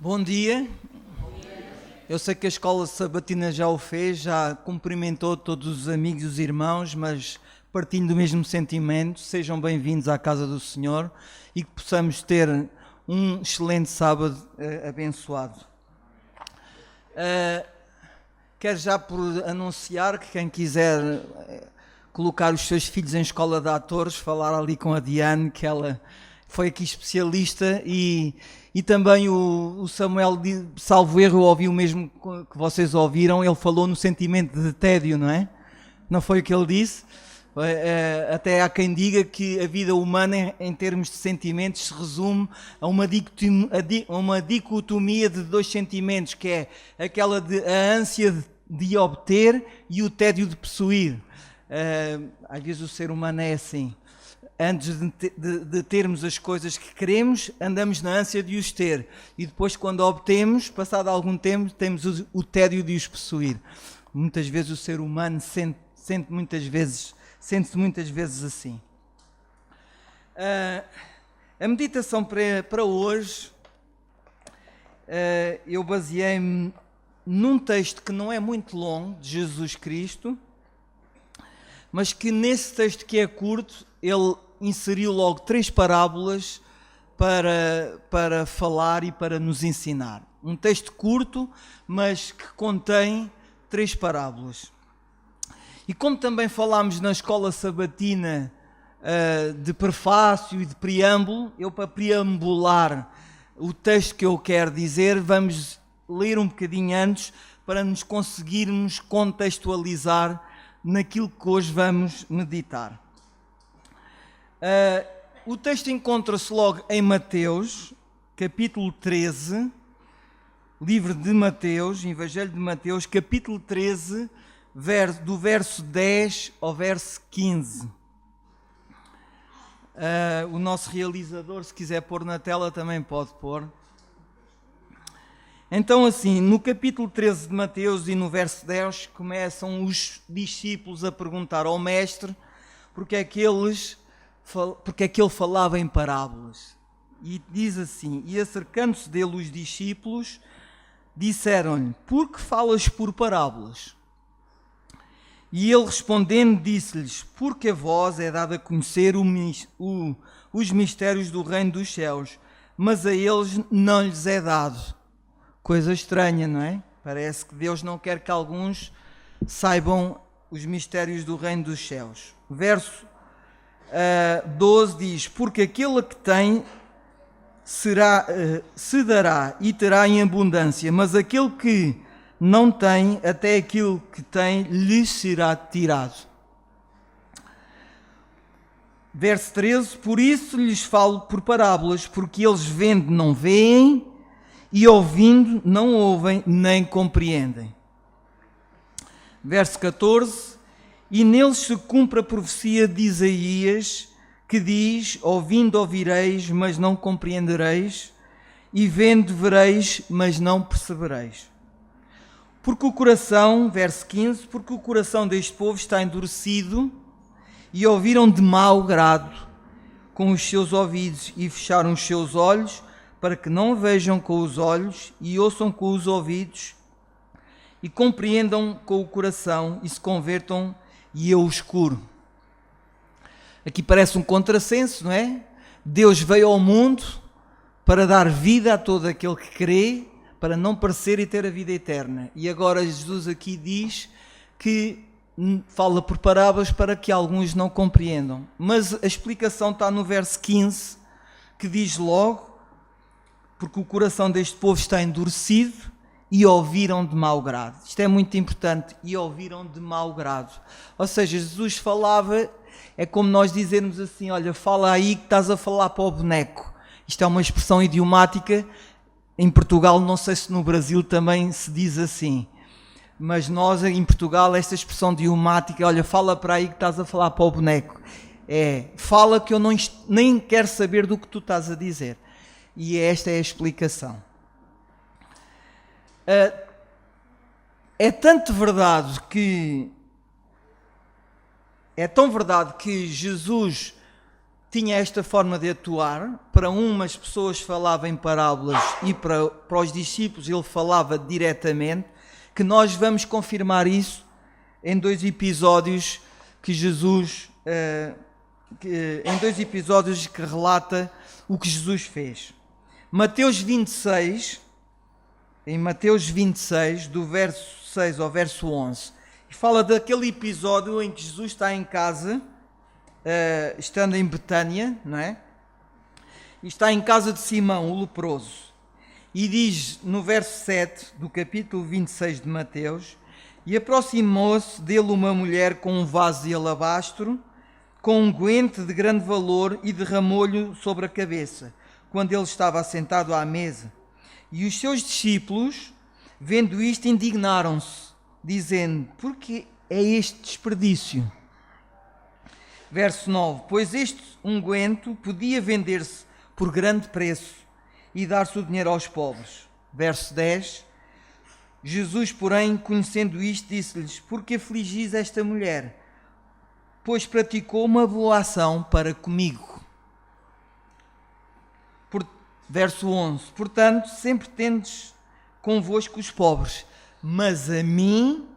Bom dia. Eu sei que a escola sabatina já o fez, já cumprimentou todos os amigos e os irmãos, mas partindo do mesmo sentimento, sejam bem-vindos à casa do Senhor e que possamos ter um excelente sábado abençoado. Quero já por anunciar que quem quiser colocar os seus filhos em escola de atores, falar ali com a Diane, que ela foi aqui especialista, e também o Samuel, salvo erro, ouviu o mesmo que vocês ouviram, ele falou no sentimento de tédio, não é? Não foi o que ele disse? Até há quem diga que a vida humana, em termos de sentimentos, se resume a uma dicotomia de dois sentimentos, que é aquela de a ânsia de obter e o tédio de possuir. Às vezes o ser humano é assim. Antes de termos as coisas que queremos, andamos na ânsia de os ter. E depois, quando obtemos, passado algum tempo, temos o tédio de os possuir. Muitas vezes o ser humano sente-se muitas vezes assim. A meditação para hoje, eu baseei-me num texto que não é muito longo, de Jesus Cristo, mas que nesse texto que é curto, ele inseriu logo 3 parábolas para falar e para nos ensinar. Um texto curto, mas que contém 3 parábolas. E como também falámos na escola sabatina de prefácio e de preâmbulo, eu, para preambular o texto que eu quero dizer, vamos ler um bocadinho antes para nos conseguirmos contextualizar naquilo que hoje vamos meditar. O texto encontra-se logo em Mateus, capítulo 13, livro de Mateus, Evangelho de Mateus, capítulo 13, do verso 10 ao verso 15. O nosso realizador, se quiser pôr na tela, também pode pôr. Então, assim, no capítulo 13 de Mateus e no verso 10, começam os discípulos a perguntar ao mestre porque é que ele falava em parábolas. E diz assim: e acercando-se dele os discípulos, disseram-lhe: por que falas por parábolas? E ele respondendo disse-lhes: porque a vós é dado a conhecer os mistérios do reino dos céus, mas a eles não lhes é dado. Coisa estranha, não é? Parece que Deus não quer que alguns saibam os mistérios do reino dos céus. Verso 12 diz: porque aquele que tem se dará e terá em abundância, mas aquele que não tem, até aquilo que tem lhe será tirado. Verso 13: por isso lhes falo por parábolas, porque eles vendo não veem, e ouvindo não ouvem nem compreendem. Verso 14: e neles se cumpre a profecia de Isaías, que diz: ouvindo ouvireis, mas não compreendereis, e vendo vereis, mas não percebereis. Porque o coração, verso 15, porque o coração deste povo está endurecido, e ouviram de mau grado com os seus ouvidos, e fecharam os seus olhos, para que não vejam com os olhos, e ouçam com os ouvidos, e compreendam com o coração, e se convertam, e eu os curo. Aqui parece um contrassenso, não é? Deus veio ao mundo para dar vida a todo aquele que crê, para não perecer e ter a vida eterna. E agora Jesus aqui diz que fala por parábolas para que alguns não compreendam. Mas a explicação está no verso 15, que diz logo: porque o coração deste povo está endurecido e ouviram de mau grado. Isto é muito importante, e ouviram de mau grado. Ou seja, Jesus falava, é como nós dizermos assim: olha, fala aí que estás a falar para o boneco. Isto é uma expressão idiomática. Em Portugal, não sei se no Brasil também se diz assim, mas nós em Portugal, esta expressão idiomática, olha, fala para aí que estás a falar para o boneco. Fala que eu nem quero saber do que tu estás a dizer. E esta é a explicação. É tão verdade que Jesus tinha esta forma de atuar. Para umas pessoas falava em parábolas e para os discípulos ele falava diretamente, que nós vamos confirmar isso em 2 episódios que Jesus, em 2 episódios que relata o que Jesus fez. Mateus 26, em Mateus 26, do verso 6 ao verso 11, fala daquele episódio em que Jesus está em casa, estando em Betânia, não é? E está em casa de Simão, o leproso. E diz no verso 7 do capítulo 26 de Mateus: e aproximou-se dele uma mulher com um vaso de alabastro, com um unguento de grande valor, e derramou-lhe sobre a cabeça, quando ele estava assentado à mesa. E os seus discípulos, vendo isto, indignaram-se, dizendo: por que é este desperdício? Verso 9: pois este unguento podia vender-se por grande preço e dar-se o dinheiro aos pobres. Verso 10: Jesus, porém, conhecendo isto, disse-lhes: por que afligis esta mulher? Pois praticou uma boa ação para comigo. Verso 11: portanto, sempre tendes convosco os pobres, mas a mim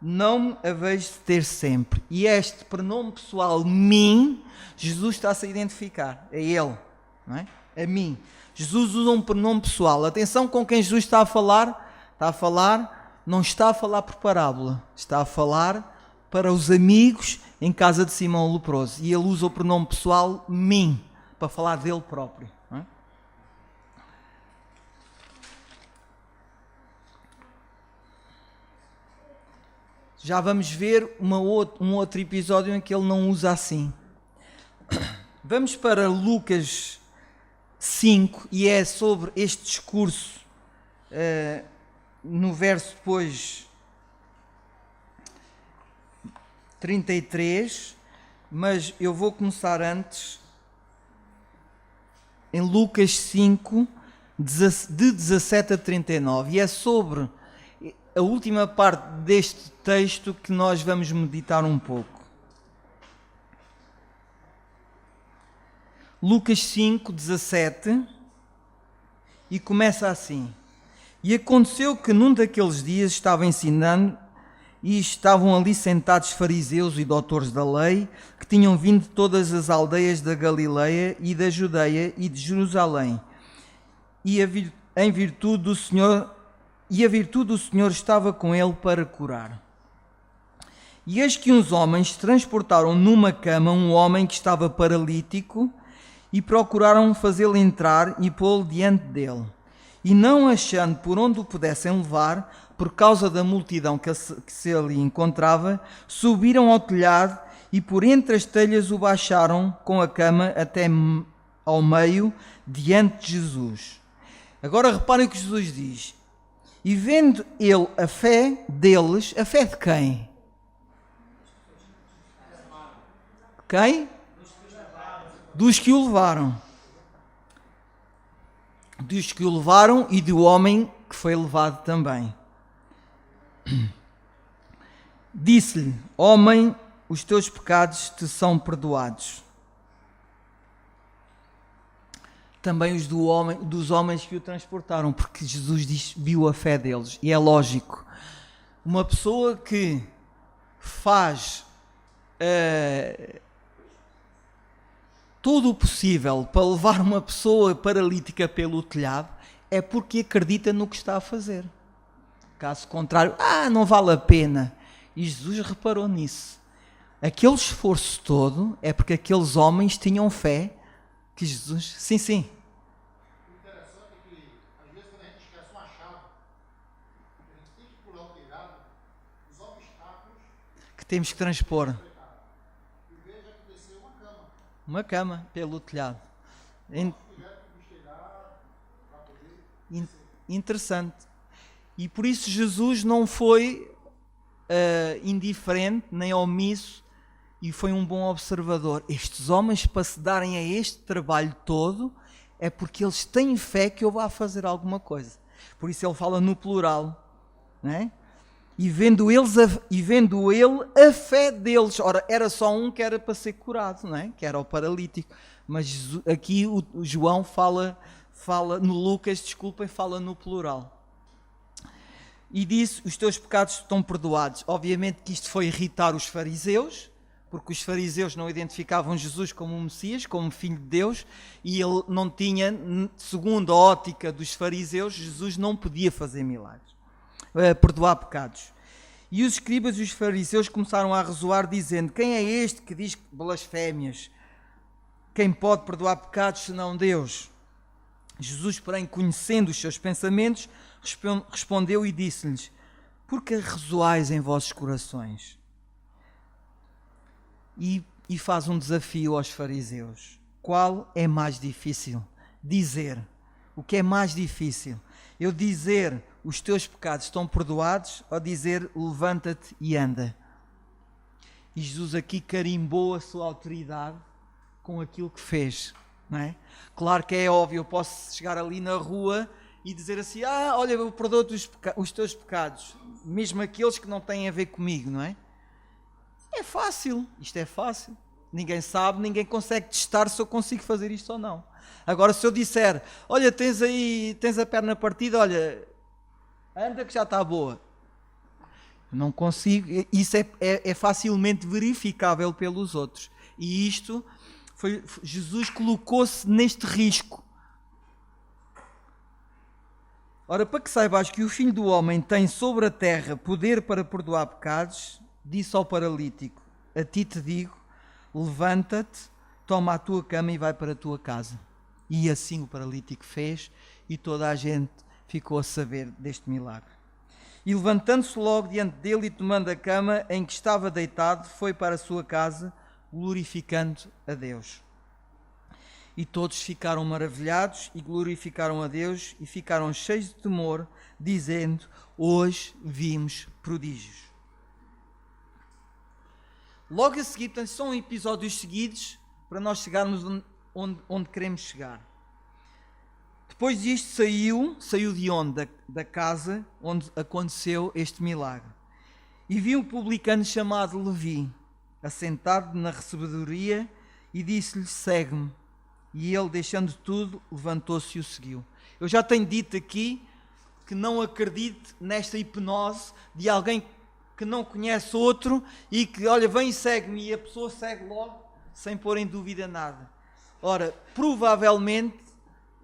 não a vejo ter sempre. E este pronome pessoal, mim, Jesus está-se a identificar. É ele, não é? A mim. Jesus usa um pronome pessoal. Atenção com quem Jesus está a falar. Não está a falar por parábola. Está a falar para os amigos em casa de Simão o leproso. E ele usa o pronome pessoal, mim, para falar dele próprio. Não é? Já vamos ver um outro episódio em que ele não usa assim. Vamos para Lucas 5, e é sobre este discurso, no verso depois 33, mas eu vou começar antes, em Lucas 5, de 17 a 39, e é sobre a última parte deste texto que nós vamos meditar um pouco. Lucas 5, 17, e começa assim: e aconteceu que num daqueles dias estava ensinando, e estavam ali sentados fariseus e doutores da lei, que tinham vindo de todas as aldeias da Galileia e da Judeia e de Jerusalém, e a virtude do Senhor estava com ele para curar. E eis que uns homens transportaram numa cama um homem que estava paralítico, e procuraram fazê-lo entrar e pô-lo diante dele. E não achando por onde o pudessem levar, por causa da multidão que se ali encontrava, subiram ao telhado e por entre as telhas o baixaram com a cama até ao meio, diante de Jesus. Agora reparem o que Jesus diz: e vendo ele a fé deles, a fé de quem? Quem? Dos que o levaram. Dos que o levaram e do homem que foi levado também. Disse-lhe: homem, os teus pecados te são perdoados. Também os dos homens que o transportaram, porque Jesus viu a fé deles. E é lógico, uma pessoa que faz tudo o possível para levar uma pessoa paralítica pelo telhado, é porque acredita no que está a fazer. Caso contrário, não vale a pena. E Jesus reparou nisso. Aquele esforço todo é porque aqueles homens tinham fé que Jesus... Sim. O interessante é que, às vezes, quando a gente esquece uma chave, a gente tem que pular o telhado, os obstáculos que temos que transpor. E veja que desceu uma cama. Uma cama pelo telhado. Interessante. E por isso Jesus não foi indiferente nem omisso, e foi um bom observador. Estes homens, para se darem a este trabalho todo, é porque eles têm fé que eu vá fazer alguma coisa. Por isso ele fala no plural, não é? E vendo ele a fé deles. Ora, era só um que era para ser curado, não é? Que era o paralítico. Mas aqui o João fala no Lucas, desculpem, fala no plural. E disse, os teus pecados estão perdoados. Obviamente que isto foi irritar os fariseus, porque os fariseus não identificavam Jesus como um Messias, como Filho de Deus, e ele não tinha, segundo a ótica dos fariseus, Jesus não podia fazer milagres, perdoar pecados. E os escribas e os fariseus começaram a arrazoar, dizendo: quem é este que diz blasfémias? Quem pode perdoar pecados senão Deus? Jesus, porém, conhecendo os seus pensamentos, respondeu e disse-lhes: por que arrazoais em vossos corações? E faz um desafio aos fariseus. Qual é mais difícil? Dizer. O que é mais difícil? Eu dizer: os teus pecados estão perdoados, ou dizer: levanta-te e anda? E Jesus aqui carimbou a sua autoridade com aquilo que fez, não é? Claro que é óbvio, eu posso chegar ali na rua e dizer assim: olha, eu perdoo-te os teus pecados, mesmo aqueles que não têm a ver comigo, não é? É fácil, isto é fácil. Ninguém sabe, ninguém consegue testar se eu consigo fazer isto ou não. Agora, se eu disser: olha, tens a perna partida, olha, anda que já está boa. Não consigo, isso é facilmente verificável pelos outros. E isto, Jesus colocou-se neste risco. Ora, para que saibas que o Filho do Homem tem sobre a terra poder para perdoar pecados, disse ao paralítico: a ti te digo, levanta-te, toma a tua cama e vai para a tua casa. E assim o paralítico fez, e toda a gente ficou a saber deste milagre. E levantando-se logo diante dele e tomando a cama em que estava deitado, foi para a sua casa, glorificando a Deus. E todos ficaram maravilhados e glorificaram a Deus e ficaram cheios de temor, dizendo: hoje vimos prodígios. Logo a seguir, portanto, são episódios seguidos para nós chegarmos onde queremos chegar. Depois disto saiu de onde? Da casa onde aconteceu este milagre. E viu um publicano chamado Levi, assentado na recebedoria, e disse-lhe: segue-me. E ele, deixando tudo, levantou-se e o seguiu. Eu já tenho dito aqui que não acredito nesta hipnose de alguém que não conhece outro e que, olha, vem e segue-me, e a pessoa segue logo, sem pôr em dúvida nada. Ora, provavelmente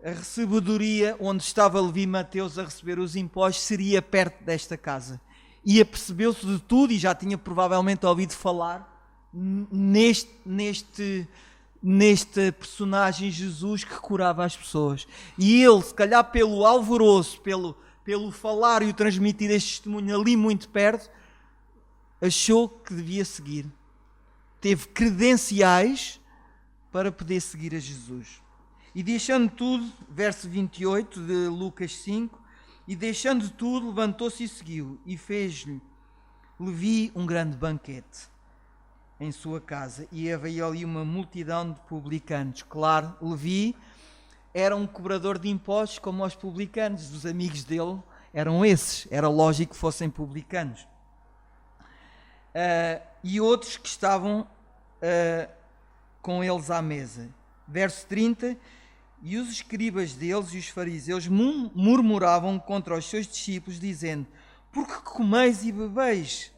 a recebedoria onde estava Levi e Mateus a receber os impostos seria perto desta casa. E apercebeu-se de tudo e já tinha provavelmente ouvido falar neste personagem Jesus que curava as pessoas. E ele, se calhar pelo alvoroço, pelo falar e o transmitir este testemunho ali muito perto, achou que devia seguir. Teve credenciais para poder seguir a Jesus. E deixando tudo, verso 28 de Lucas 5, e deixando tudo, levantou-se e seguiu, e fez-lhe Levi um grande banquete em sua casa, e havia ali uma multidão de publicanos. Claro, Levi era um cobrador de impostos como os publicanos, os amigos dele eram esses, era lógico que fossem publicanos. E outros que estavam com eles à mesa. Verso 30, e os escribas deles e os fariseus murmuravam contra os seus discípulos, dizendo: por que comeis e bebeis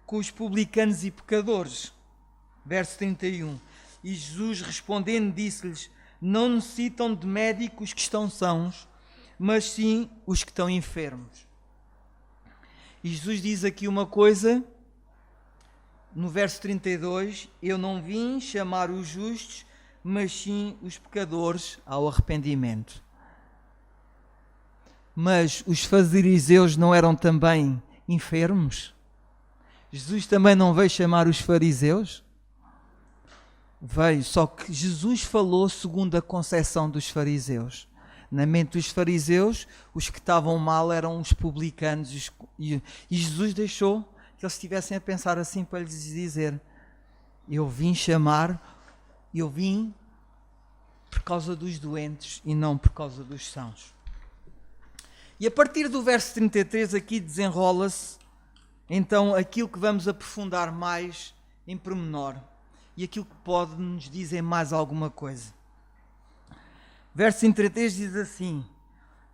com os publicanos e pecadores? Verso 31, e Jesus respondendo disse-lhes: não necessitam de médicos que estão sãos, mas sim os que estão enfermos. E Jesus diz aqui uma coisa, no verso 32, eu não vim chamar os justos, mas sim os pecadores ao arrependimento. Mas os fariseus não eram também enfermos? Jesus também não veio chamar os fariseus? Veio, só que Jesus falou segundo a concepção dos fariseus. Na mente dos fariseus, os que estavam mal eram os publicanos, e Jesus deixou que eles estivessem a pensar assim para lhes dizer: eu vim por causa dos doentes e não por causa dos sãos. E a partir do verso 33 aqui desenrola-se então aquilo que vamos aprofundar mais em pormenor e aquilo que pode nos dizer mais alguma coisa. Verso 33 diz assim: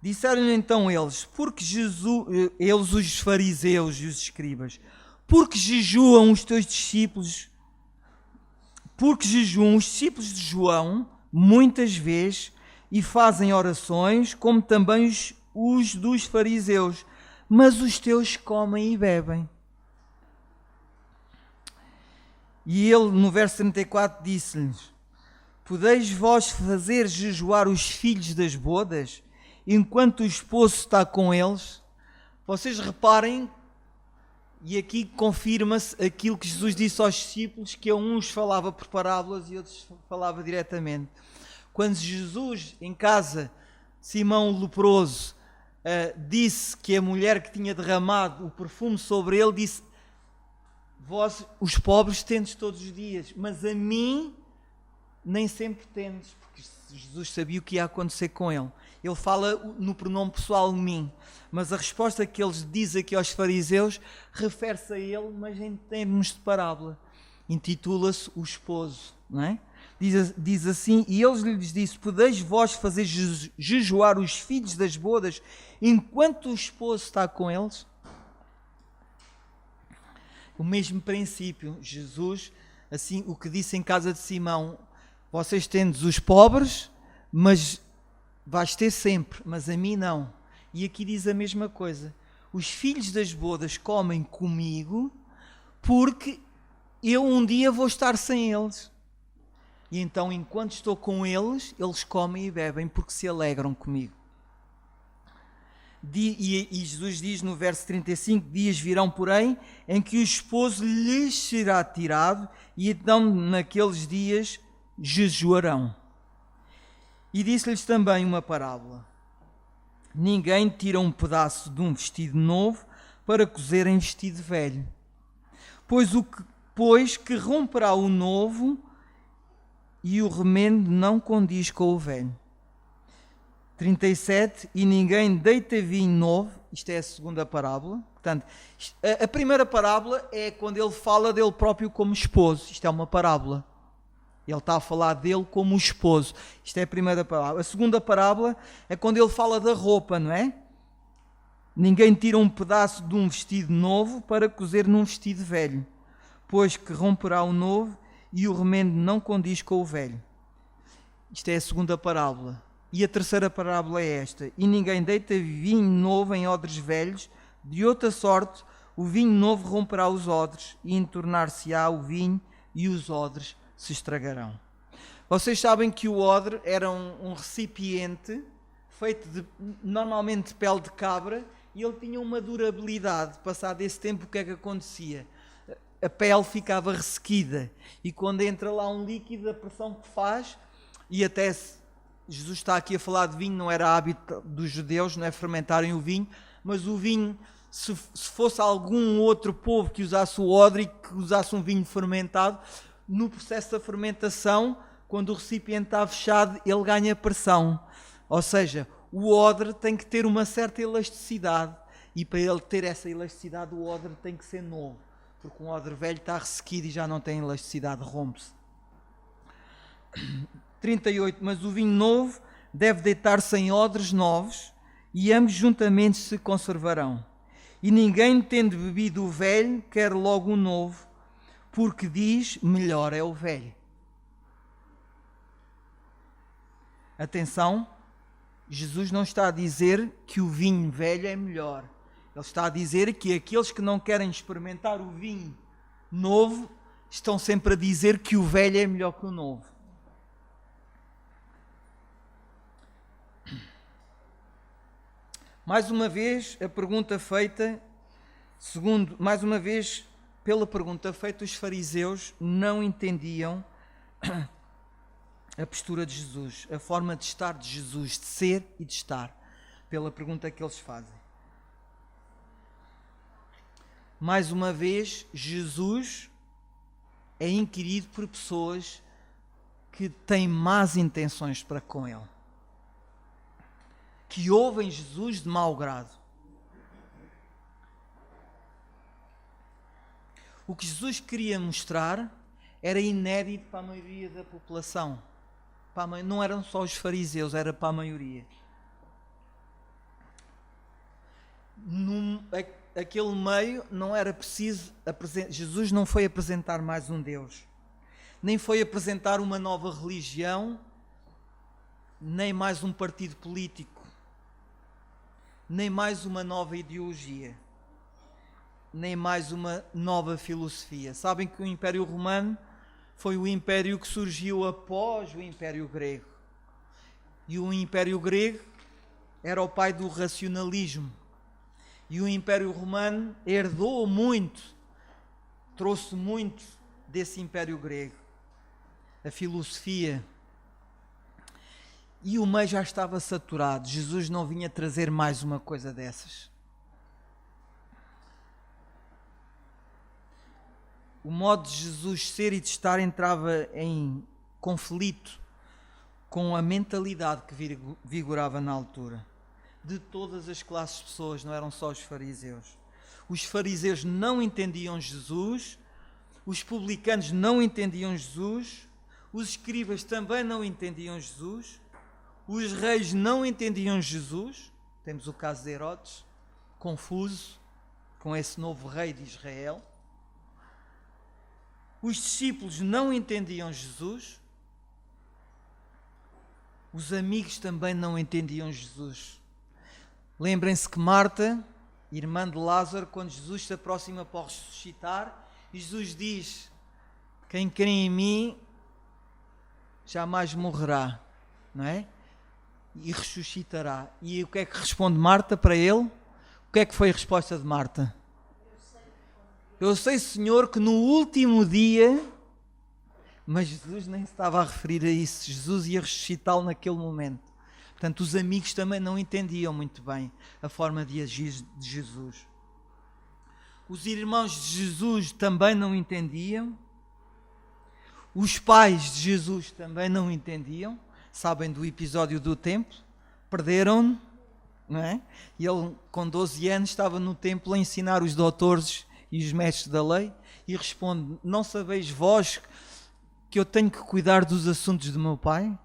disseram então eles, eles os fariseus e os escribas, porque jejuam os teus discípulos, porque jejuam os discípulos de João muitas vezes e fazem orações, como também os dos fariseus, mas os teus comem e bebem. E ele, no verso 34, disse-lhes: podeis vós fazer jejuar os filhos das bodas, enquanto o esposo está com eles? Vocês reparem, e aqui confirma-se aquilo que Jesus disse aos discípulos, que a uns falava por parábolas e outros falava diretamente. Quando Jesus, em casa, Simão o leproso, disse que a mulher que tinha derramado o perfume sobre ele, disse: vós, os pobres, tendes todos os dias, mas a mim nem sempre tendes, porque Jesus sabia o que ia acontecer com ele. Ele fala no pronome pessoal mim, mas a resposta que ele diz aqui aos fariseus refere-se a ele, mas em termos de parábola. Intitula-se o esposo, não é? Diz assim: e eles lhes disse: podeis vós fazer jejuar os filhos das bodas enquanto o esposo está com eles? O mesmo princípio, Jesus, assim, o que disse em casa de Simão: vocês tendes os pobres, mas vais ter sempre, mas a mim não. E aqui diz a mesma coisa: os filhos das bodas comem comigo, porque eu um dia vou estar sem eles. E então, enquanto estou com eles, eles comem e bebem, porque se alegram comigo. E Jesus diz no verso 35: dias virão, porém, em que o esposo lhes será tirado, e então naqueles dias jejuarão. E disse-lhes também uma parábola: ninguém tira um pedaço de um vestido novo para cozer em vestido velho, pois que romperá o novo, e o remendo não condiz com o velho. 37, e ninguém deita vinho novo. Isto é a segunda parábola. Portanto, a primeira parábola é quando ele fala dele próprio como esposo. Isto é uma parábola. Ele está a falar dele como esposo. Isto é a primeira parábola. A segunda parábola é quando ele fala da roupa, não é? Ninguém tira um pedaço de um vestido novo para cozer num vestido velho, pois que romperá o novo, e o remendo não condiz com o velho. Isto é a segunda parábola. E a terceira parábola é esta: e ninguém deita vinho novo em odres velhos, de outra sorte o vinho novo romperá os odres, e entornar-se-á o vinho, e os odres se estragarão. Vocês sabem que o odre era um recipiente feito normalmente de pele de cabra, e ele tinha uma durabilidade. Passado esse tempo, o que é que acontecia? A pele ficava ressequida, e quando entra lá um líquido, a pressão que faz, e até Jesus está aqui a falar de vinho, não era hábito dos judeus, não é, fermentarem o vinho, mas o vinho, se fosse algum outro povo que usasse o odre e que usasse um vinho fermentado, no processo da fermentação, quando o recipiente está fechado, ele ganha pressão. Ou seja, o odre tem que ter uma certa elasticidade, e para ele ter essa elasticidade, o odre tem que ser novo, porque um odre velho está ressequido e já não tem elasticidade, rompe-se. 38, mas o vinho novo deve deitar-se em odres novos, e ambos juntamente se conservarão. E ninguém, tendo bebido o velho, quer logo o novo, porque diz: melhor é o velho. Atenção, Jesus não está a dizer que o vinho velho é melhor. Ele está a dizer que aqueles que não querem experimentar o vinho novo estão sempre a dizer que o velho é melhor que o novo. Mais uma vez, a pergunta feita, mais uma vez, pela pergunta feita, os fariseus não entendiam a postura de Jesus, a forma de estar de Jesus, de ser e de estar, pela pergunta que eles fazem. Mais uma vez, Jesus é inquirido por pessoas que têm más intenções para com ele, que ouvem Jesus de mau grado. O que Jesus queria mostrar era inédito para a maioria da população. Não eram só os fariseus, era para a maioria. Aquele meio não era preciso Jesus não foi apresentar mais um Deus, nem foi apresentar uma nova religião, nem mais um partido político, nem mais uma nova ideologia, nem mais uma nova filosofia. Sabem que o Império Romano foi o império que surgiu após o Império Grego, e o Império Grego era o pai do racionalismo. E o Império Romano herdou muito, trouxe muito desse Império Grego, a filosofia. E o meio já estava saturado. Jesus não vinha trazer mais uma coisa dessas. O modo de Jesus ser e de estar entrava em conflito com a mentalidade que vigorava na altura. De todas as classes de pessoas, não eram só os fariseus. Os fariseus não entendiam Jesus, os publicanos não entendiam Jesus, os escribas também não entendiam Jesus, os reis não entendiam Jesus. Temos o caso de Herodes, confuso com esse novo rei de Israel. Os discípulos não entendiam Jesus, os amigos também não entendiam Jesus. Lembrem-se que Marta, irmã de Lázaro, quando Jesus se aproxima para o ressuscitar, Jesus diz: quem crê em mim jamais morrerá, não é? E ressuscitará. E o que é que responde Marta para ele? O que é que foi a resposta de Marta? Eu sei, Senhor, que no último dia... Mas Jesus nem se estava a referir a isso. Jesus ia ressuscitá-lo naquele momento. Portanto, os amigos também não entendiam muito bem a forma de agir de Jesus. Os irmãos de Jesus também não entendiam. Os pais de Jesus também não entendiam. Sabem do episódio do templo? Perderam-no, não é? E ele, com 12 anos, estava no templo a ensinar os doutores e os mestres da lei. E responde: não sabeis vós que eu tenho que cuidar dos assuntos do meu pai?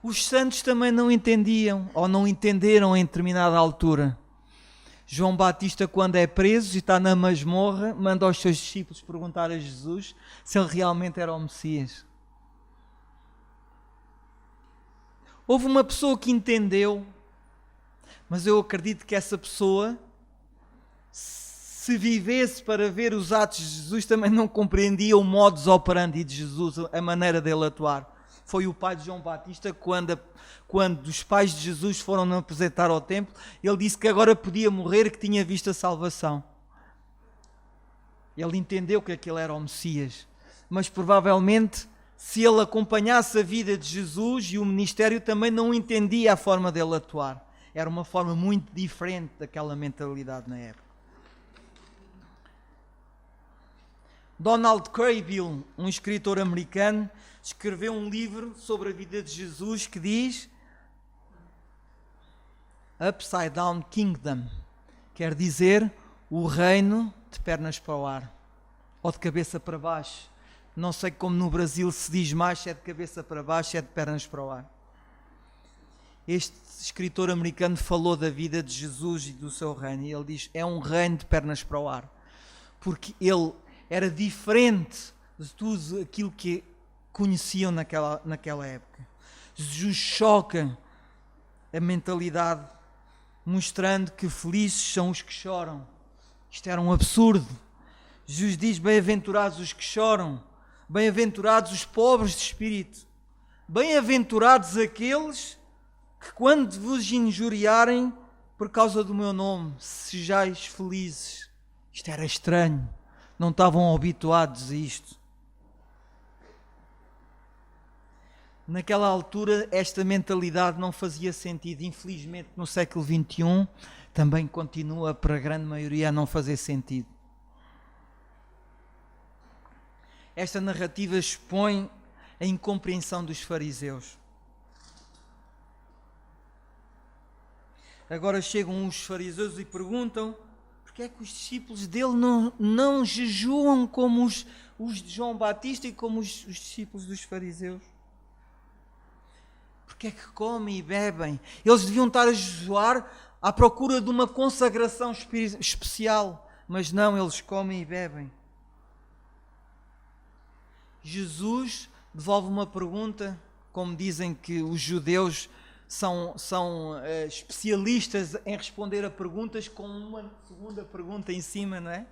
Os santos também não entendiam, ou não entenderam em determinada altura. João Batista, quando é preso e está na masmorra, manda aos seus discípulos perguntar a Jesus se ele realmente era o Messias. Houve uma pessoa que entendeu, mas eu acredito que essa pessoa, se vivesse para ver os atos de Jesus, também não compreendia o modus operandi de Jesus, a maneira dele atuar. Foi o pai de João Batista, quando os pais de Jesus foram nos apresentar ao templo, ele disse que agora podia morrer, que tinha visto a salvação. Ele entendeu que aquele era o Messias, mas provavelmente, se ele acompanhasse a vida de Jesus e o ministério, também não entendia a forma dele atuar. Era uma forma muito diferente daquela mentalidade na época. Donald Craybill, um escritor americano, escreveu um livro sobre a vida de Jesus que diz Upside Down Kingdom, quer dizer o reino de pernas para o ar, ou de cabeça para baixo. Não sei como no Brasil se diz mais, se é de cabeça para baixo, se é de pernas para o ar. Este escritor americano falou da vida de Jesus e do seu reino, e ele diz, é um reino de pernas para o ar, porque ele era diferente de tudo aquilo que conheciam naquela época. Jesus choca a mentalidade, mostrando que felizes são os que choram. Isto era um absurdo. Jesus diz, bem-aventurados os que choram, bem-aventurados os pobres de espírito, bem-aventurados aqueles que quando vos injuriarem por causa do meu nome, sejais felizes. Isto era estranho, não estavam habituados a isto. Naquela altura esta mentalidade não fazia sentido. Infelizmente no século XXI também continua para a grande maioria a não fazer sentido. Esta narrativa expõe a incompreensão dos fariseus. Agora chegam os fariseus e perguntam, Porque é que os discípulos dele não jejuam como os de João Batista e como os discípulos dos fariseus? Porque é que comem e bebem? Eles deviam estar a jejuar à procura de uma consagração especial, mas não, eles comem e bebem. Jesus devolve uma pergunta, como dizem que os judeus são especialistas em responder a perguntas com uma segunda pergunta em cima, não é?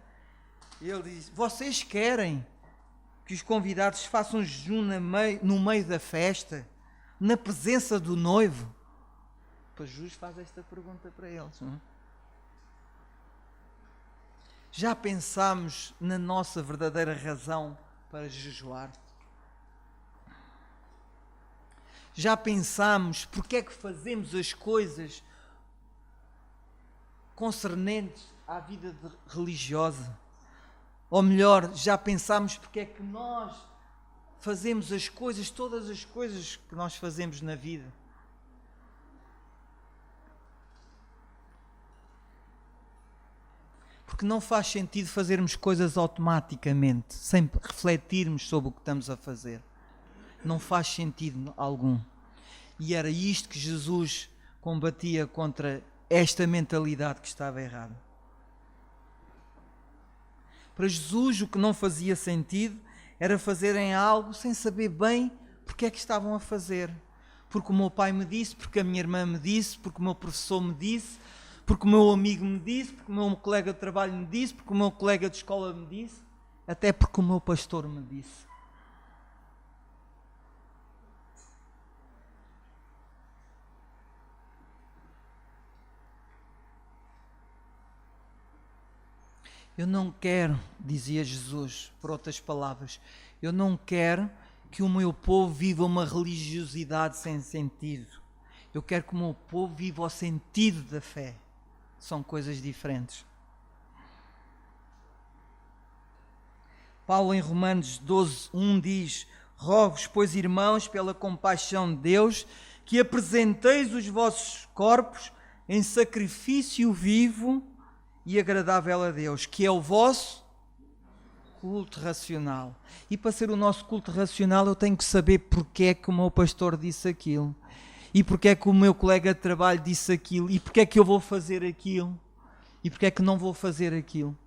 Ele diz: vocês querem que os convidados façam jejum no meio da festa, na presença do noivo? Pois Jesus faz esta pergunta para eles, não é? Já pensámos na nossa verdadeira razão para jejuar? Já pensámos porque é que fazemos as coisas concernentes à vida religiosa? Ou melhor, já pensámos porque é que nós fazemos as coisas, todas as coisas que nós fazemos na vida? Porque não faz sentido fazermos coisas automaticamente, sem refletirmos sobre o que estamos a fazer. Não faz sentido algum. E era isto que Jesus combatia contra esta mentalidade que estava errada. Para Jesus, o que não fazia sentido era fazerem algo sem saber bem porque é que estavam a fazer. Porque o meu pai me disse, porque a minha irmã me disse, porque o meu professor me disse, porque o meu amigo me disse, porque o meu colega de trabalho me disse, porque o meu colega de escola me disse, até porque o meu pastor me disse. Eu não quero, dizia Jesus, por outras palavras, eu não quero que o meu povo viva uma religiosidade sem sentido. Eu quero que o meu povo viva o sentido da fé. São coisas diferentes. Paulo em Romanos 12:1 diz: rogo-vos, pois, irmãos, pela compaixão de Deus, que apresenteis os vossos corpos em sacrifício vivo e agradável a Deus, que é o vosso culto racional. E para ser o nosso culto racional eu tenho que saber porque é que o meu pastor disse aquilo, e porque é que o meu colega de trabalho disse aquilo, e porque é que eu vou fazer aquilo, e porque é que não vou fazer aquilo.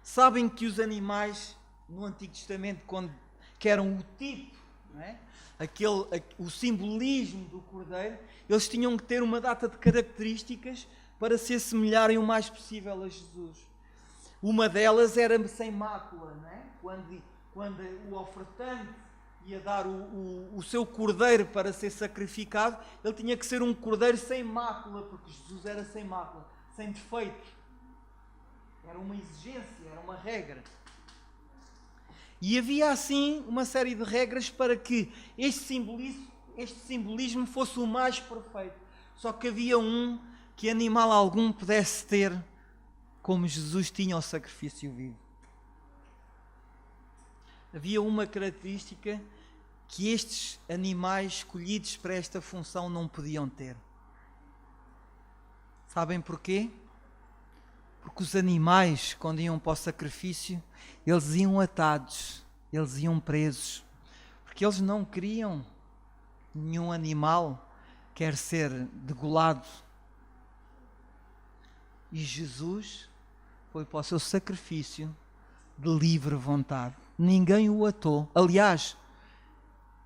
Sabem que os animais no Antigo Testamento, que eram o tipo, não é? O simbolismo do cordeiro, eles tinham que ter uma data de características para se assemelharem o mais possível a Jesus. Uma delas era sem mácula, não é? Quando o ofertante ia dar o seu cordeiro para ser sacrificado, ele tinha que ser um cordeiro sem mácula, porque Jesus era sem mácula, sem defeito. Era uma exigência, era uma regra. E havia assim uma série de regras para que este simbolismo fosse o mais perfeito. Só que havia que animal algum pudesse ter como Jesus tinha o sacrifício vivo. Havia uma característica que estes animais escolhidos para esta função não podiam ter. Sabem porquê? Porque os animais, quando iam para o sacrifício, eles iam atados, eles iam presos. Porque eles não queriam nenhum animal quer ser degolado. E Jesus foi para o seu sacrifício de livre vontade. Ninguém o atou. Aliás,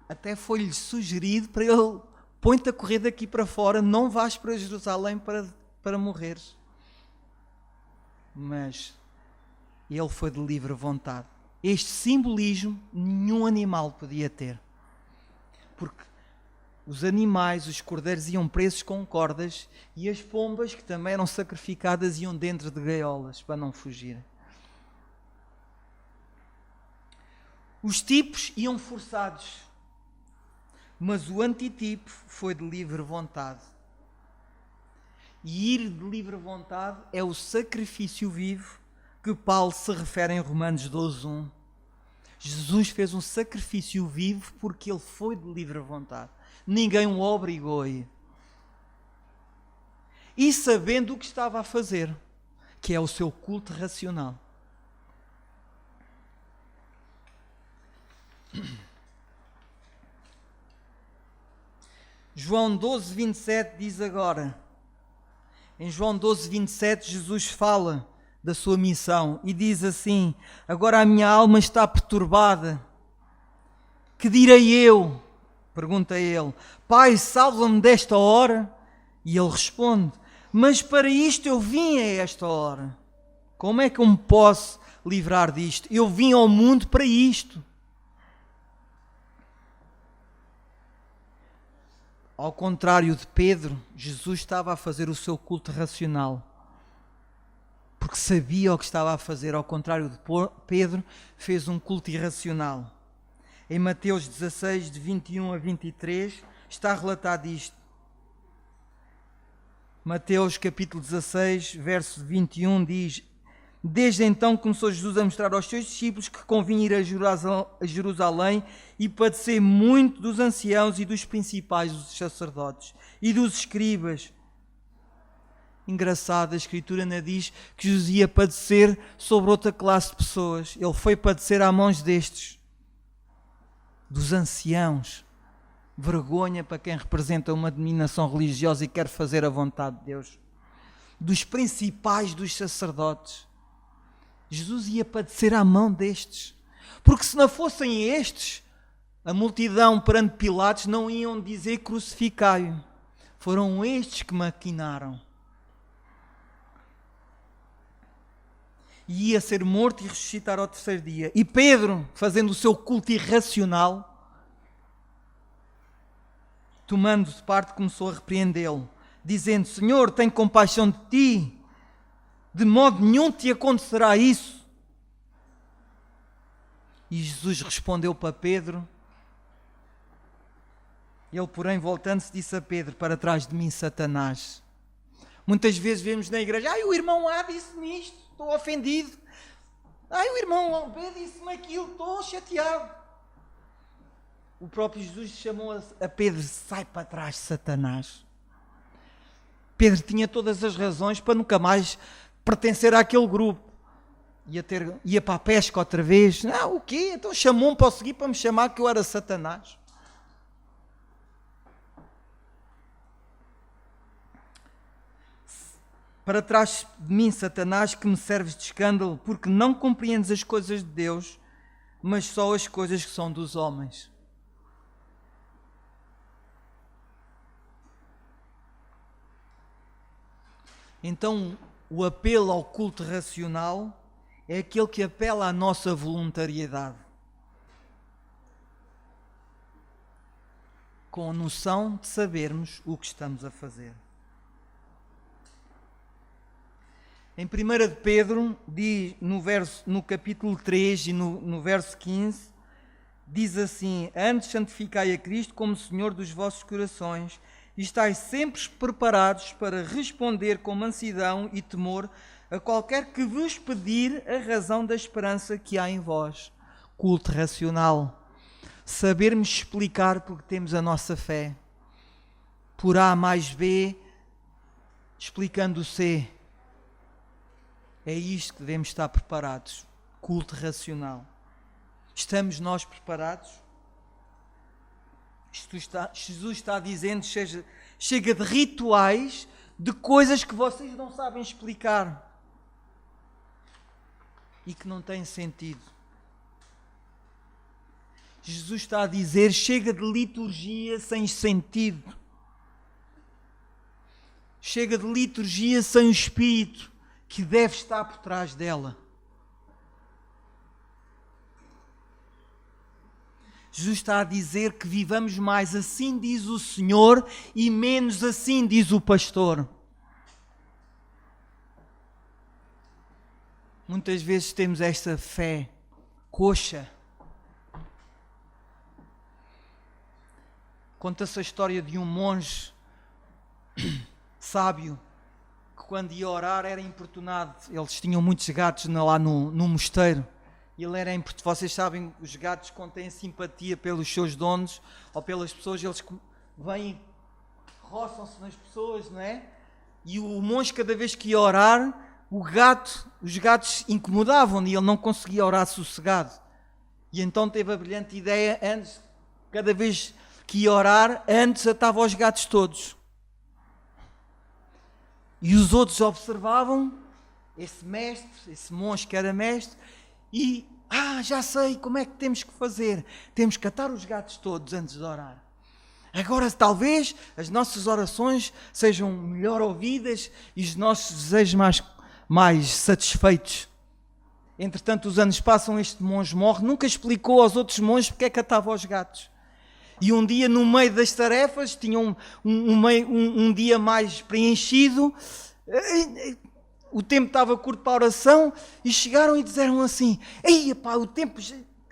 até foi-lhe sugerido para ele: põe-te a correr daqui para fora, não vás para Jerusalém para morreres. Mas ele foi de livre vontade. Este simbolismo nenhum animal podia ter. Porque os animais, os cordeiros, iam presos com cordas e as pombas, que também eram sacrificadas, iam dentro de gaiolas para não fugirem. Os tipos iam forçados, mas o antitipo foi de livre vontade. E ir de livre vontade é o sacrifício vivo que Paulo se refere em Romanos 12:1. Jesus fez um sacrifício vivo porque ele foi de livre vontade. Ninguém o obrigou a ir. e sabendo o que estava a fazer, que é o seu culto racional. João 12, 27 diz agora, em João 12, 27, Jesus fala da sua missão e diz assim: agora a minha alma está perturbada, que direi eu? Pergunta ele: Pai, salva-me desta hora? E ele responde: mas para isto eu vim a esta hora. Como é que eu me posso livrar disto? Eu vim ao mundo para isto. Ao contrário de Pedro, Jesus estava a fazer o seu culto racional, porque sabia o que estava a fazer. Ao contrário de Pedro, fez um culto irracional. Em Mateus 16, de 21 a 23, está relatado isto. Mateus capítulo 16, verso 21 diz: desde então começou Jesus a mostrar aos seus discípulos que convinha ir a Jerusalém e padecer muito dos anciãos e dos principais dos sacerdotes e dos escribas. Engraçado, a Escritura não diz que Jesus ia padecer sobre outra classe de pessoas. Ele foi padecer à mãos destes, dos anciãos. Vergonha para quem representa uma denominação religiosa e quer fazer a vontade de Deus. Dos principais dos sacerdotes. Jesus ia padecer à mão destes. Porque se não fossem estes, a multidão perante Pilatos não iam dizer crucificai-o. Foram estes que maquinaram. E ia ser morto e ressuscitar ao terceiro dia. E Pedro, fazendo o seu culto irracional, tomando de parte, começou a repreendê-lo, dizendo: Senhor, tem compaixão de ti, de modo nenhum te acontecerá isso. E Jesus respondeu para Pedro. Ele, porém, voltando-se, disse a Pedro: para trás de mim, Satanás. Muitas vezes vemos na igreja: o irmão A disse-me isto, estou ofendido. O irmão B disse-me aquilo, estou chateado. O próprio Jesus chamou a Pedro: sai para trás, Satanás. Pedro tinha todas as razões para nunca mais pertencer àquele grupo. Ia para a pesca outra vez. O quê? Então chamou-me para o seguir para me chamar que eu era Satanás. Para trás de mim, Satanás, que me serves de escândalo, porque não compreendes as coisas de Deus, mas só as coisas que são dos homens. Então, o apelo ao culto racional é aquele que apela à nossa voluntariedade, com a noção de sabermos o que estamos a fazer. Em 1 de Pedro, diz, no capítulo 3 e no verso 15, diz assim: antes santificai a Cristo como Senhor dos vossos corações, e estáis sempre preparados para responder com mansidão e temor a qualquer que vos pedir a razão da esperança que há em vós. Culto racional. Sabermos explicar porque temos a nossa fé. Por A mais B, explicando o C. É isto que devemos estar preparados. Culto racional. Estamos nós preparados? Jesus está dizendo: chega de rituais, de coisas que vocês não sabem explicar e que não têm sentido. Jesus está a dizer: chega de liturgia sem sentido. Chega de liturgia sem o Espírito que deve estar por trás dela. Jesus está a dizer que vivamos mais assim diz o Senhor e menos assim diz o pastor. Muitas vezes temos esta fé coxa. Conta-se a história de um monge sábio que quando ia orar era importunado. Eles tinham muitos gatos lá no mosteiro. Ele era importunado. Vocês sabem, os gatos, quando têm simpatia pelos seus donos ou pelas pessoas, eles vêm, roçam-se nas pessoas, não é? E o monge, cada vez que ia orar, os gatos incomodavam-no e ele não conseguia orar sossegado. E então teve a brilhante ideia, antes, cada vez que ia orar, antes atava os gatos todos. E os outros observavam esse mestre, esse monge que era mestre, e já sei como é que temos que fazer. Temos que atar os gatos todos antes de orar. Agora talvez as nossas orações sejam melhor ouvidas e os nossos desejos mais satisfeitos. Entretanto, os anos passam, este monge morre, nunca explicou aos outros monges porque é que atava os gatos. E um dia, no meio das tarefas, tinha um dia mais preenchido, o tempo estava curto para a oração, e chegaram e disseram assim: ei, pá, o tempo,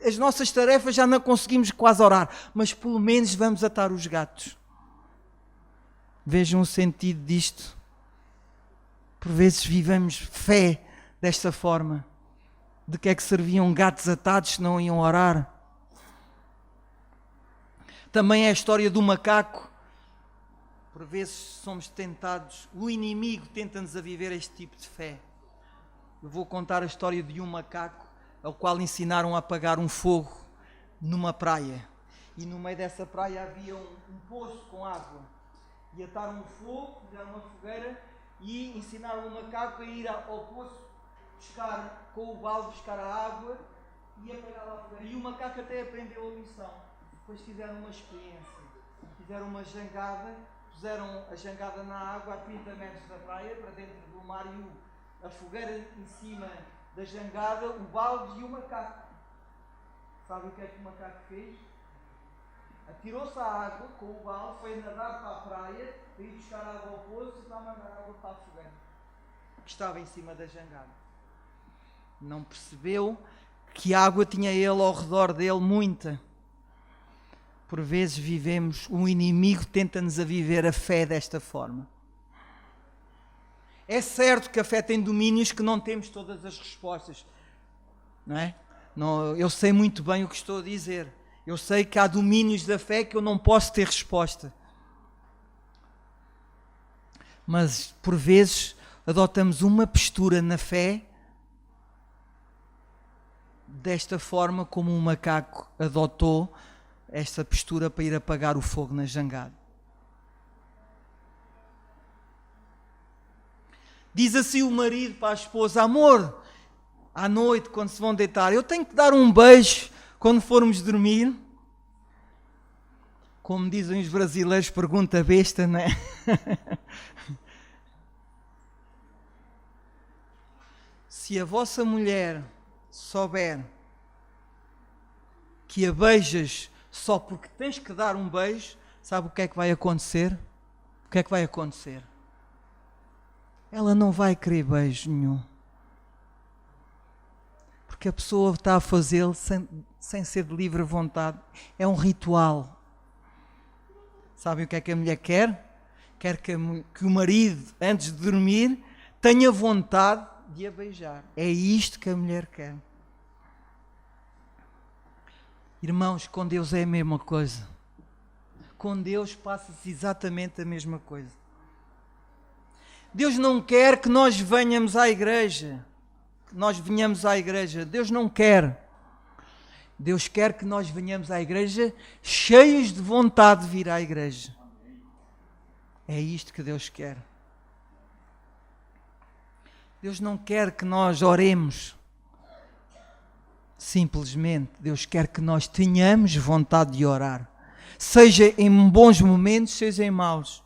as nossas tarefas já não conseguimos quase orar, mas pelo menos vamos atar os gatos. Vejam o sentido disto. Por vezes vivemos fé desta forma. De que é que serviam gatos atados se não iam orar? Também é a história do macaco. Por vezes somos tentados, o inimigo tenta-nos a viver este tipo de fé. Eu vou contar a história de um macaco ao qual ensinaram a apagar um fogo numa praia. E no meio dessa praia havia um poço com água. E ataram um fogo, fizeram uma fogueira e ensinaram o macaco a ir ao poço buscar, com o balde, buscar a água e apagar lá a fogueira. E o macaco até aprendeu a lição. Depois fizeram uma experiência. Fizeram uma jangada, puseram a jangada na água a 30 metros da praia, para dentro do mar, e a fogueira em cima da jangada, o balde e o macaco. Sabe o que é que o macaco fez? Atirou-se à água com o balde, foi nadar para a praia, para ir buscar água ao poço e para mandar água para a fogueira, que estava em cima da jangada. Não percebeu que a água tinha ele ao redor dele muita. Por vezes vivemos, o inimigo tenta-nos a viver a fé desta forma. É certo que a fé tem domínios que não temos todas as respostas, não é? Eu sei muito bem o que estou a dizer. Eu sei que há domínios da fé que eu não posso ter resposta. Mas, por vezes, adotamos uma postura na fé desta forma como um macaco adotou esta postura para ir apagar o fogo na jangada. Diz assim o marido para a esposa: amor, à noite, quando se vão deitar, eu tenho que dar um beijo quando formos dormir. Como dizem os brasileiros, pergunta besta, não é? Se a vossa mulher souber que a beijas só porque tens que dar um beijo, sabe o que é que vai acontecer? O que é que vai acontecer? Ela não vai querer beijo nenhum. Porque a pessoa está a fazê-lo sem ser de livre vontade. É um ritual. Sabem o que é que a mulher quer? Quer que o marido, antes de dormir, tenha vontade de a beijar. É isto que a mulher quer. Irmãos, com Deus é a mesma coisa. Com Deus passa-se exatamente a mesma coisa. Deus não quer que nós venhamos à igreja. Que nós venhamos à igreja. Deus não quer. Deus quer que nós venhamos à igreja cheios de vontade de vir à igreja. É isto que Deus quer. Deus não quer que nós oremos. Simplesmente, Deus quer que nós tenhamos vontade de orar. Seja em bons momentos, seja em maus.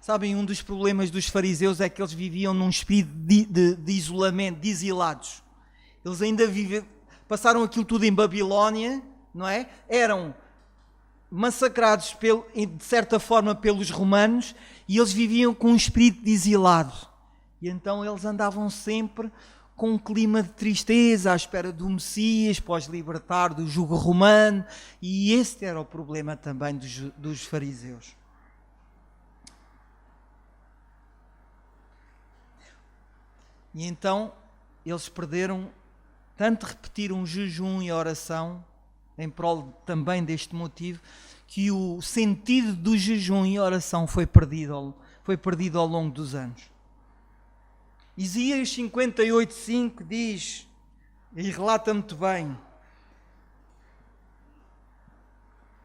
Sabem, um dos problemas dos fariseus é que eles viviam num espírito de isolamento, de exilados. Eles ainda passaram aquilo tudo em Babilónia, não é? Eram massacrados, de certa forma, pelos romanos, e eles viviam com um espírito de exilado. E então eles andavam sempre com um clima de tristeza, à espera do Messias, para os libertar do jugo romano, e este era o problema também dos fariseus. E então eles perderam, tanto repetiram o jejum e a oração, em prol também deste motivo, que o sentido do jejum e oração foi perdido ao longo dos anos. Isaías 58:5 diz, e relata muito bem: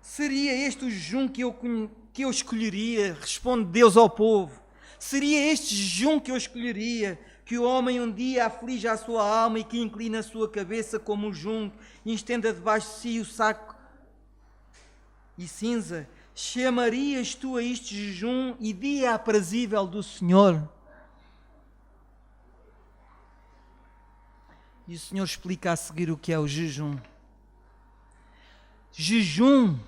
seria este o jejum que eu escolheria? Responde Deus ao povo. Seria este jejum que eu escolheria? Que o homem um dia aflija a sua alma e que inclina a sua cabeça como um junco e estenda debaixo de si o saco e cinza? Chamarias tu a este jejum e dia aprazível do Senhor? E o Senhor explica a seguir o que é o jejum. Jejum,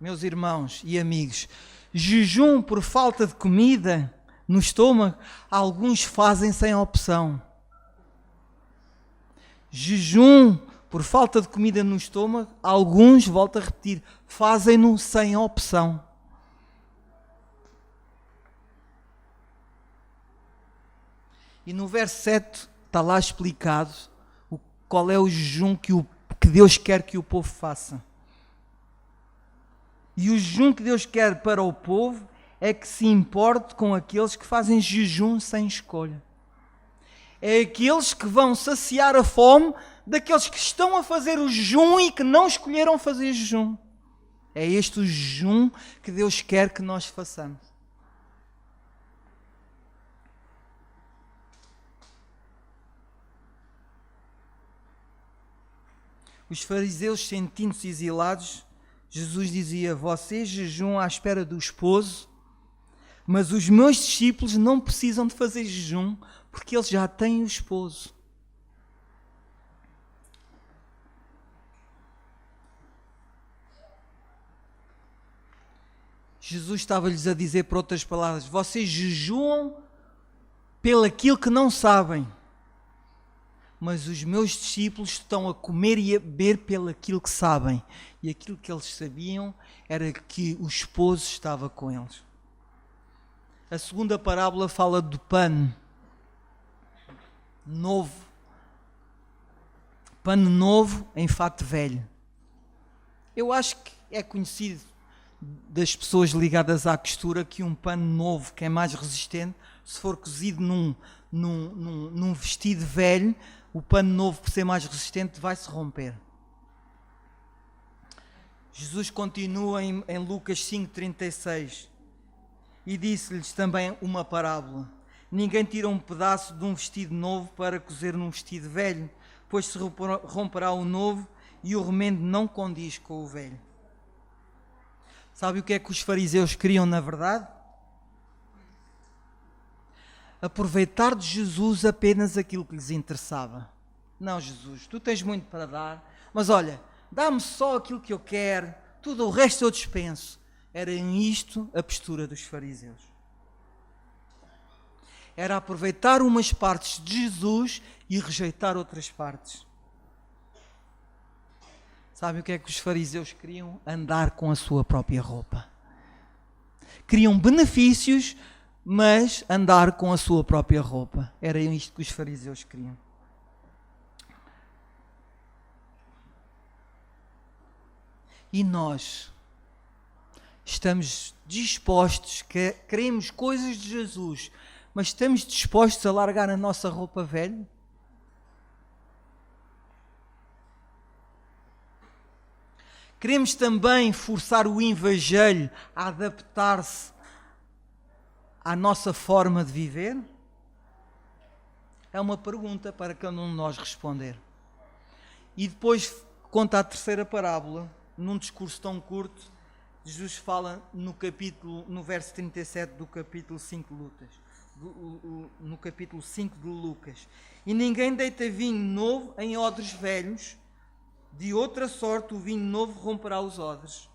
meus irmãos e amigos, jejum por falta de comida no estômago, alguns fazem sem opção. Jejum por falta de comida no estômago, alguns, volto a repetir, fazem-no sem opção. E no verso 7 está lá explicado qual é o jejum que Deus quer que o povo faça. E o jejum que Deus quer para o povo é que se importe com aqueles que fazem jejum sem escolha. É aqueles que vão saciar a fome daqueles que estão a fazer o jejum e que não escolheram fazer jejum. É este o jejum que Deus quer que nós façamos. Os fariseus, sentindo-se exilados, Jesus dizia: vocês jejuam à espera do esposo, mas os meus discípulos não precisam de fazer jejum, porque eles já têm o esposo. Jesus estava-lhes a dizer, por outras palavras: vocês jejuam pelaquilo que não sabem, mas os meus discípulos estão a comer e a beber pelaquilo que sabem. E aquilo que eles sabiam era que o esposo estava com eles. A segunda parábola fala do pano novo. Pano novo em fato velho. Eu acho que é conhecido das pessoas ligadas à costura que um pano novo, que é mais resistente, se for cozido num vestido velho, o pano novo, por ser mais resistente, vai se romper. Jesus continua em Lucas 5:36 e disse-lhes também uma parábola: ninguém tira um pedaço de um vestido novo para cozer num vestido velho, pois se romperá o novo e o remendo não condiz com o velho. Sabe o que é que os fariseus queriam na verdade? Aproveitar de Jesus apenas aquilo que lhes interessava. Não, Jesus, tu tens muito para dar, mas olha, dá-me só aquilo que eu quero, tudo o resto eu dispenso. Era isto a postura dos fariseus. Era aproveitar umas partes de Jesus e rejeitar outras partes. Sabe o que é que os fariseus queriam? Andar com a sua própria roupa. Queriam benefícios, mas andar com a sua própria roupa. Era isto que os fariseus queriam. E nós estamos dispostos, queremos coisas de Jesus, mas estamos dispostos a largar a nossa roupa velha? Queremos também forçar o evangelho a adaptar-se à nossa forma de viver? É uma pergunta para cada um de nós responder. E depois conta a terceira parábola, num discurso tão curto. Jesus fala no verso 37 do capítulo 5 de Lucas. No capítulo 5 de Lucas. E ninguém deita vinho novo em odres velhos, de outra sorte o vinho novo romperá os odres,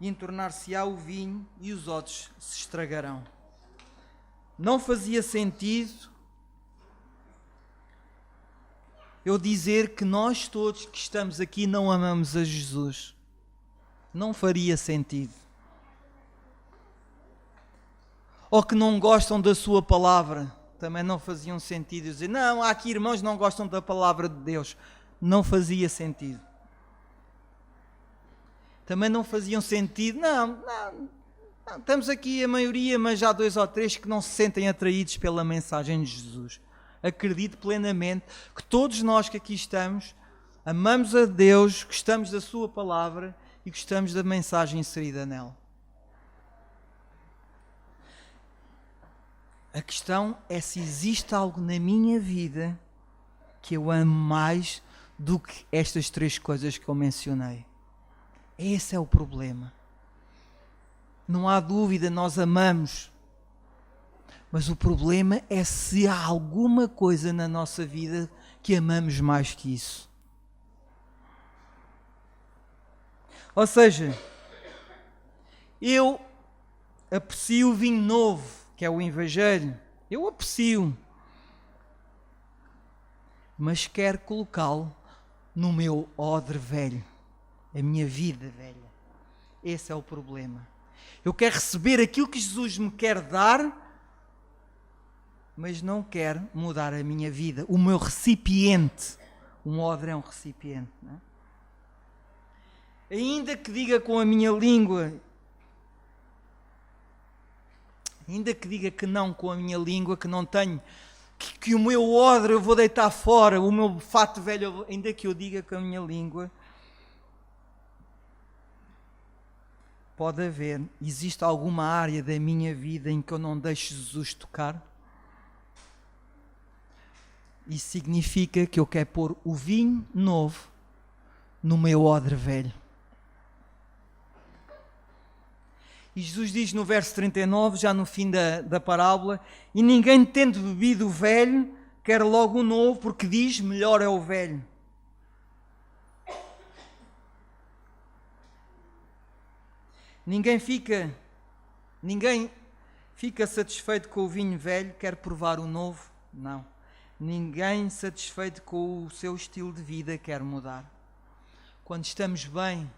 e entornar-se-á o vinho e os odres se estragarão. Não fazia sentido eu dizer que nós todos que estamos aqui não amamos a Jesus. Não faria sentido. Ou que não gostam da sua palavra. Também não faziam sentido dizer, não, há aqui irmãos que não gostam da palavra de Deus. Não fazia sentido. também não faziam sentido. Não, estamos aqui a maioria, mas há 2 ou 3 que não se sentem atraídos pela mensagem de Jesus. Acredito plenamente que todos nós que aqui estamos amamos a Deus, gostamos da sua palavra e gostamos da mensagem inserida nela. A questão é se existe algo na minha vida que eu amo mais do que estas 3 coisas que eu mencionei. Esse é o problema. Não há dúvida, nós amamos. Mas o problema é se há alguma coisa na nossa vida que amamos mais que isso. Ou seja, eu aprecio o vinho novo, que é o Evangelho. Eu aprecio. Mas quero colocá-lo no meu odre velho. A minha vida velha. Esse é o problema. Eu quero receber aquilo que Jesus me quer dar, mas não quero mudar a minha vida. O meu recipiente. Um odre é um recipiente, não é? Ainda que diga com a minha língua, ainda que diga que não com a minha língua, que não tenho, que o meu odre eu vou deitar fora, o meu fato velho, ainda que eu diga com a minha língua, pode haver, existe alguma área da minha vida em que eu não deixo Jesus tocar? Isso significa que eu quero pôr o vinho novo no meu odre velho. E Jesus diz no verso 39, já no fim da parábola, e ninguém tendo bebido o velho, quer logo o novo, porque diz, melhor é o velho. Ninguém fica satisfeito com o vinho velho, quer provar o novo? Não. Ninguém satisfeito com o seu estilo de vida quer mudar. Quando estamos bem,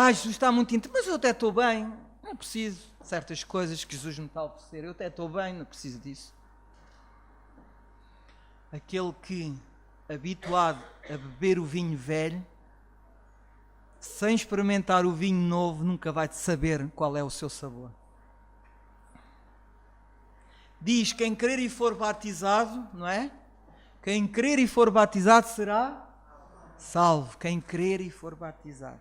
Jesus está muito intenso, mas eu até estou bem, não preciso de certas coisas que Jesus me está a oferecer, eu até estou bem, não preciso disso. Aquele que, habituado a beber o vinho velho, sem experimentar o vinho novo, nunca vai saber qual é o seu sabor. Diz, quem crer e for batizado, não é? Quem crer e for batizado será salvo. Quem crer e for batizado.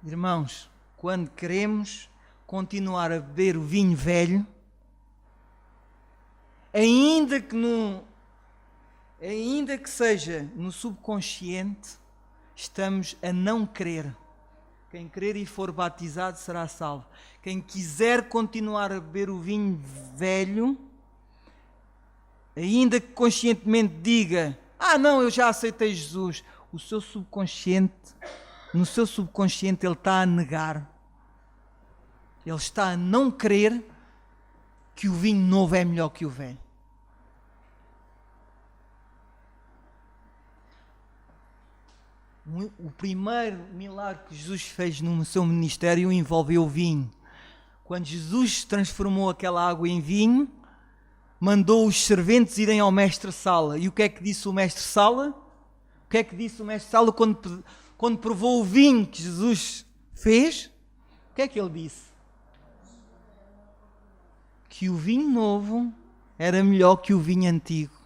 Irmãos, quando queremos continuar a beber o vinho velho, ainda que seja no subconsciente, estamos a não crer. Quem crer e for batizado será salvo. Quem quiser continuar a beber o vinho velho, ainda que conscientemente diga, não, eu já aceitei Jesus, no seu subconsciente ele está a negar. Ele está a não crer que o vinho novo é melhor que o velho. O primeiro milagre que Jesus fez no seu ministério envolveu o vinho. Quando Jesus transformou aquela água em vinho, mandou os serventes irem ao mestre-sala. E o que é que disse o mestre-sala? O que é que disse o mestre-sala quando provou o vinho que Jesus fez? O que é que ele disse? Que o vinho novo era melhor que o vinho antigo.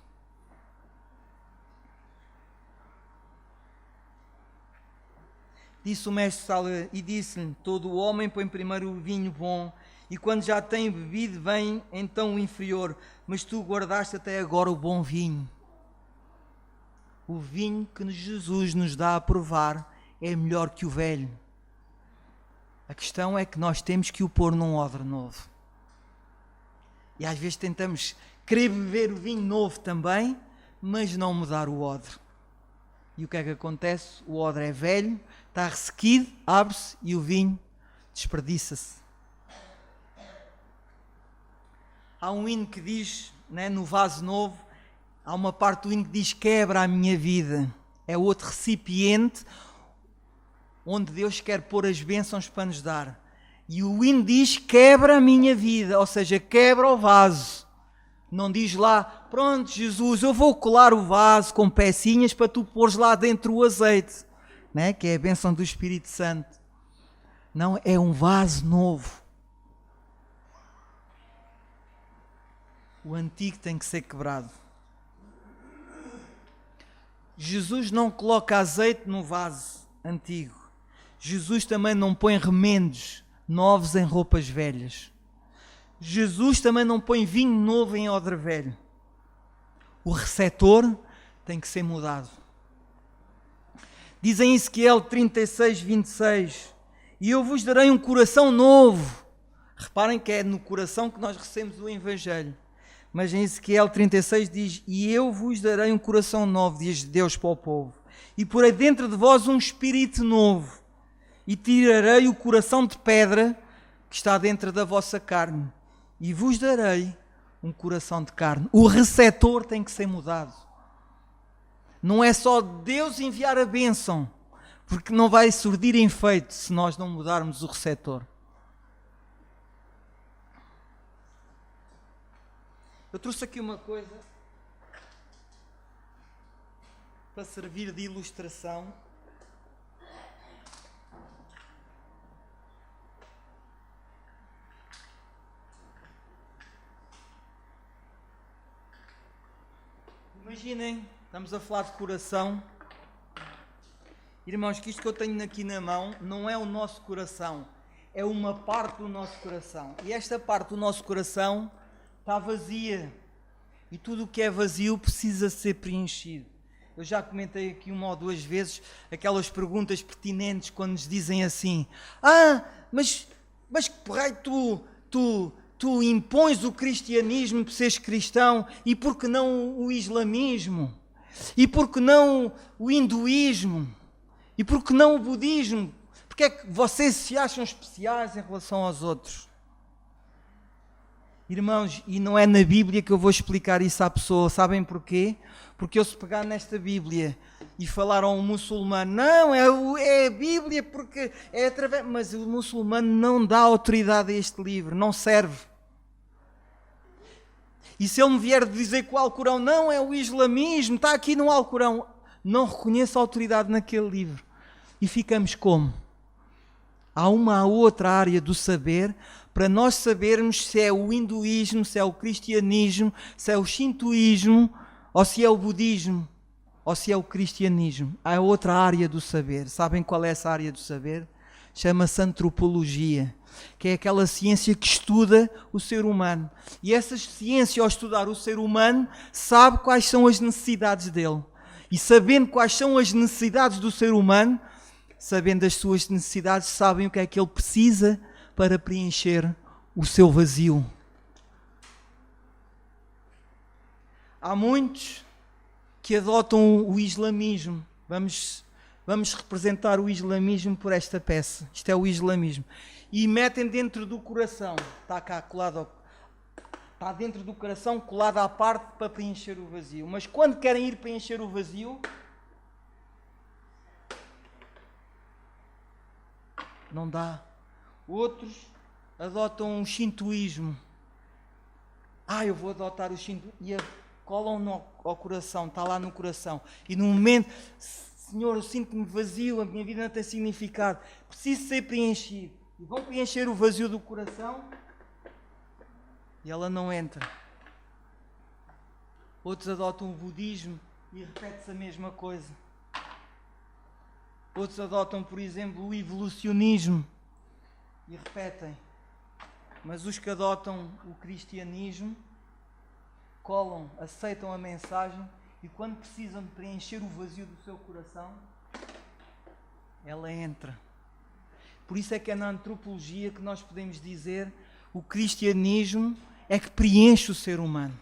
Disse o mestre-sala e disse-lhe, todo o homem põe primeiro o vinho bom, e quando já tem bebido, vem então o inferior, mas tu guardaste até agora o bom vinho. O vinho que Jesus nos dá a provar é melhor que o velho. A questão é que nós temos que o pôr num odre novo. E às vezes tentamos querer beber o vinho novo também, mas não mudar o odre. E o que é que acontece? O odre é velho, está ressequido, abre-se e o vinho desperdiça-se. Há um hino que diz, no vaso novo, há uma parte do hino que diz, quebra a minha vida. É outro recipiente onde Deus quer pôr as bênçãos para nos dar. E o hino diz, quebra a minha vida, ou seja, quebra o vaso. Não diz lá, pronto Jesus, eu vou colar o vaso com pecinhas para tu pôres lá dentro o azeite. né? Que é a bênção do Espírito Santo. Não, é um vaso novo. O antigo tem que ser quebrado. Jesus não coloca azeite no vaso antigo. Jesus também não põe remendos novos em roupas velhas. Jesus também não põe vinho novo em odre velho. O receptor tem que ser mudado. Diz em Ezequiel 36, 26: e eu vos darei um coração novo. Reparem que é no coração que nós recebemos o Evangelho. Mas em Ezequiel 36 diz: e eu vos darei um coração novo, diz Deus para o povo. E porei dentro de vós um espírito novo. E tirarei o coração de pedra que está dentro da vossa carne. E vos darei um coração de carne. O receptor tem que ser mudado. Não é só Deus enviar a bênção, porque não vai surtir efeito se nós não mudarmos o receptor. Eu trouxe aqui uma coisa para servir de ilustração. Imaginem, estamos a falar de coração. Irmãos, que isto que eu tenho aqui na mão não é o nosso coração, é uma parte do nosso coração. E esta parte do nosso coração está vazia. E tudo o que é vazio precisa ser preenchido. Eu já comentei aqui uma ou duas vezes aquelas perguntas pertinentes quando nos dizem assim: mas que porra, tu impões o cristianismo por seres cristão, e por que não o islamismo? E por que não o hinduísmo? E por que não o budismo? Porque é que vocês se acham especiais em relação aos outros? Irmãos, e não é na Bíblia que eu vou explicar isso à pessoa. Sabem porquê? Porque eu, se pegar nesta Bíblia e falar a um muçulmano: não, é a Bíblia porque é através... Mas o muçulmano não dá autoridade a este livro, não serve. E se ele me vier dizer que o Alcorão não é o islamismo, está aqui no Alcorão, não reconheço autoridade naquele livro. E ficamos como? Há uma outra área do saber para nós sabermos se é o hinduísmo, se é o cristianismo, se é o shintoísmo, ou se é o budismo, ou se é o cristianismo. Há outra área do saber. Sabem qual é essa área do saber? Chama-se antropologia, que é aquela ciência que estuda o ser humano. E essa ciência, ao estudar o ser humano, sabe quais são as necessidades dele. E sabendo quais são as necessidades do ser humano, sabendo as suas necessidades, sabem o que é que ele precisa para preencher o seu vazio. Há muitos que adotam o islamismo. Vamos representar o islamismo por esta peça. Isto é o islamismo. E metem dentro do coração. Está cá colado. Está dentro do coração, colado à parte para preencher o vazio. Mas quando querem ir preencher o vazio, não dá. Outros adotam o shintoísmo. Eu vou adotar o shintoísmo. E colam ao coração, está lá no coração. E no momento: Senhor, eu sinto-me vazio, a minha vida não tem significado, preciso ser preenchido. E vão preencher o vazio do coração e ela não entra. Outros adotam o budismo e repete-se a mesma coisa. Outros adotam, por exemplo, o evolucionismo e repetem. Mas os que adotam o cristianismo colam, aceitam a mensagem e quando precisam de preencher o vazio do seu coração, ela entra. Por isso é que é na antropologia que nós podemos dizer: o cristianismo é que preenche o ser humano.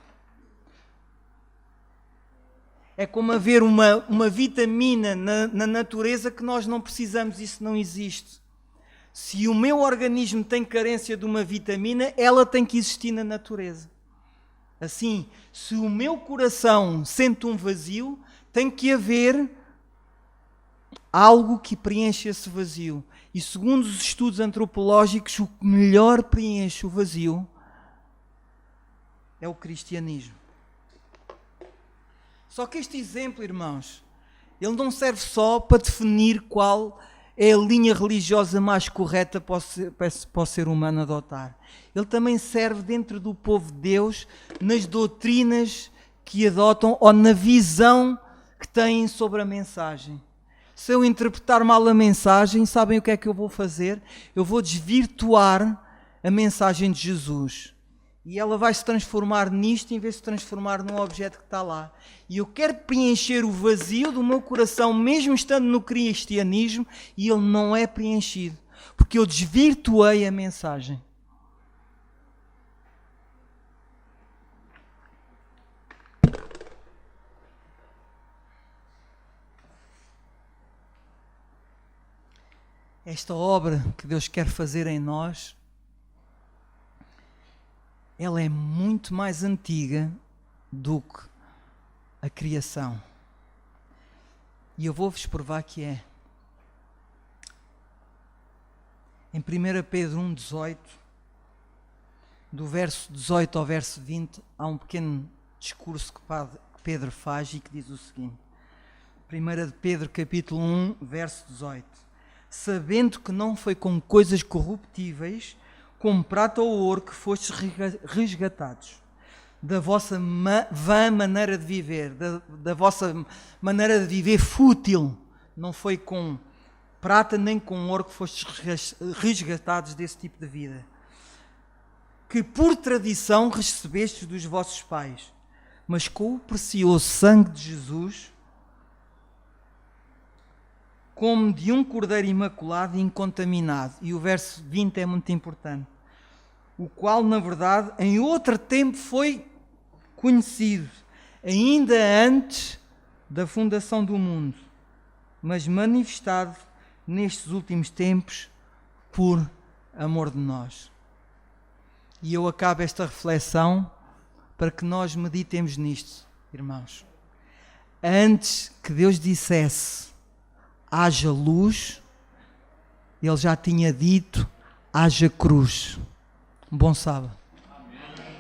É como haver uma vitamina na natureza que nós não precisamos, isso não existe. Se o meu organismo tem carência de uma vitamina, ela tem que existir na natureza. Assim, se o meu coração sente um vazio, tem que haver algo que preenche esse vazio. E segundo os estudos antropológicos, o que melhor preenche o vazio é o cristianismo. Só que este exemplo, irmãos, Ele não serve só para definir qual é a linha religiosa mais correta para o ser humano adotar. Ele também serve dentro do povo de Deus nas doutrinas que adotam ou na visão que têm sobre a mensagem. Se eu interpretar mal a mensagem, sabem o que é que eu vou fazer? Eu vou desvirtuar a mensagem de Jesus. E ela vai se transformar nisto em vez de se transformar num objeto que está lá. E eu quero preencher o vazio do meu coração, mesmo estando no cristianismo, e ele não é preenchido. Porque eu desvirtuei a mensagem. Esta obra que Deus quer fazer em nós, ela é muito mais antiga do que a criação. E eu vou-vos provar que é. Em 1 Pedro 1,18, do verso 18 ao verso 20, há um pequeno discurso que Pedro faz e que diz o seguinte. 1 Pedro capítulo 1, verso 18. Sabendo que não foi com coisas corruptíveis, como prata ou ouro, que fostes resgatados da vossa vã maneira de viver, da vossa maneira de viver fútil. Não foi com prata nem com ouro que fostes resgatados desse tipo de vida, que por tradição recebestes dos vossos pais, mas com o precioso sangue de Jesus, como de um cordeiro imaculado e incontaminado. E o verso 20 é muito importante. O qual, na verdade, em outro tempo foi conhecido, ainda antes da fundação do mundo, mas manifestado nestes últimos tempos por amor de nós. E eu acabo esta reflexão para que nós meditemos nisto, irmãos. Antes que Deus dissesse haja luz, ele já tinha dito haja cruz. Um bom sábado.